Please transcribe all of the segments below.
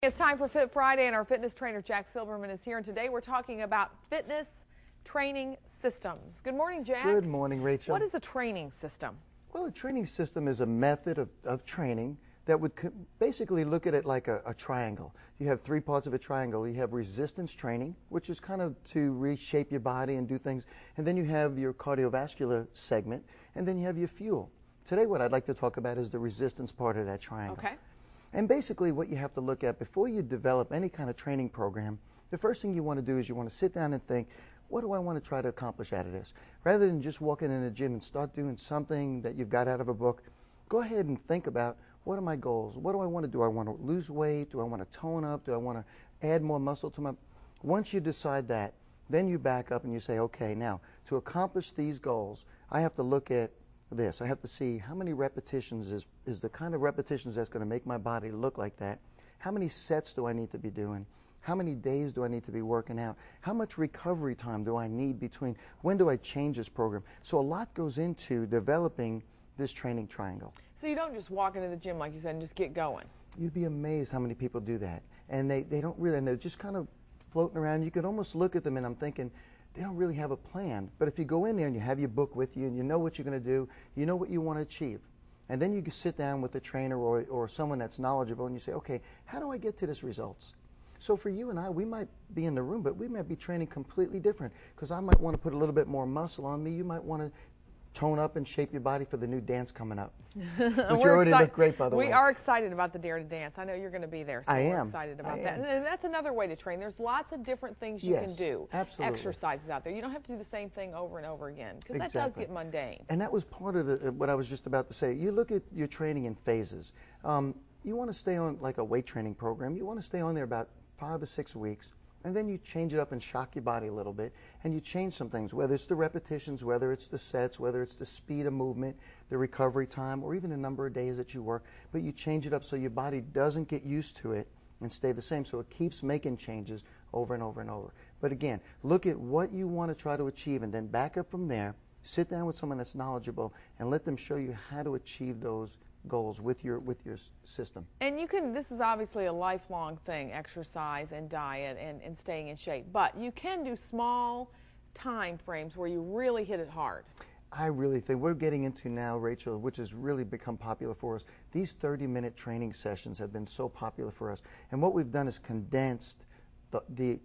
It's time for Fit Friday, and our fitness trainer Jack Silverman is here. And today we're talking about fitness training systems. Good morning, Jack. Good morning, Rachel. What is a training system? Well, a training system is a method of training that would basically look at it like a triangle. You have three parts of a triangle. You have resistance training, which is kind of to reshape your body and do things. And then you have your cardiovascular segment, and then you have your fuel. Today what I'd like to talk about is the resistance part of that triangle. Okay. And basically what you have to look at before you develop any kind of training program, the first thing you want to do is you want to sit down and think, what do I want to try to accomplish out of this? Rather than just walking in a gym and start doing something that you've got out of a book, go ahead and think about, what are my goals? What do I want to do? I want to lose weight? Do I want to tone up? Do I want to add more muscle to my... Once you decide that, then you back up and you say, okay, now, to accomplish these goals, I have to look at this. I have to see how many repetitions is the kind of repetitions that's going to make my body look like that. How many sets do I need to be doing? How many days do I need to be working out? How much recovery time do I need between? When do I change this program? So a lot goes into developing this training triangle. So you don't just walk into the gym, like you said, and just get going. You'd be amazed how many people do that. And they don't really, and they're just kind of floating around. You could almost look at them and I'm thinking, they don't really have a plan. But if you go in there and you have your book with you and you know what you're going to do, you know what you want to achieve. And then you can sit down with a trainer or someone that's knowledgeable and you say, okay, how do I get to this results? So for you and I, we might be in the room, but we might be training completely different, because I might want to put a little bit more muscle on me. You might want to tone up and shape your body for the new dance coming up. Which you already look great, by the way. We are excited about the Dare to Dance. I know you're going to be there, so we're excited about that. am. And that's another way to train. There's lots of different things you can do. Absolutely. Exercises out there. You don't have to do the same thing over and over again, because that does get mundane. And that was part of what I was just about to say. You look at your training in phases. You want to stay on like a weight training program. You want to stay on there about 5 or 6 weeks. And then you change it up and shock your body a little bit, and you change some things, whether it's the repetitions, whether it's the sets, whether it's the speed of movement, the recovery time, or even the number of days that you work. But you change it up so your body doesn't get used to it and stay the same, so it keeps making changes over and over and over. But again, look at what you want to try to achieve, and then back up from there, sit down with someone that's knowledgeable, and let them show you how to achieve those goals with your system. And you can, this is obviously a lifelong thing, exercise and diet and staying in shape, but you can do small time frames where you really hit it hard. I really think we're getting into now, Rachel, which has really become popular for us. These 30-minute training sessions have been so popular for us, and what we've done is condensed the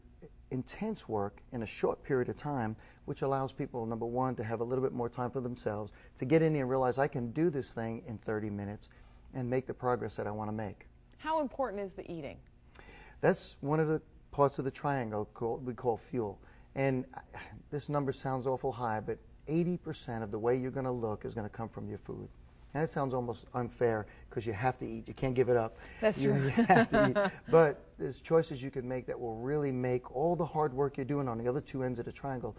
intense work in a short period of time, which allows people, number one, to have a little bit more time for themselves, to get in there and realize I can do this thing in 30 minutes and make the progress that I want to make. How important is the eating? That's one of the parts of the triangle we call fuel. And this number sounds awful high, but 80% of the way you're going to look is going to come from your food. And it sounds almost unfair, because you have to eat. You can't give it up. That's true. You have to eat. But there's choices you can make that will really make all the hard work you're doing on the other two ends of the triangle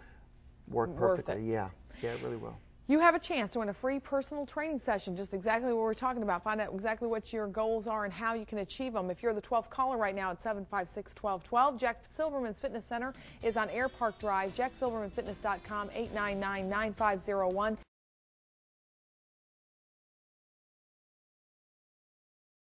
work perfectly. Yeah, it really will. You have a chance to win a free personal training session, just exactly what we're talking about. Find out exactly what your goals are and how you can achieve them. If you're the 12th caller right now at 756-1212, Jack Silverman's Fitness Center is on Air Park Drive, jacksilvermanfitness.com, 899-9501.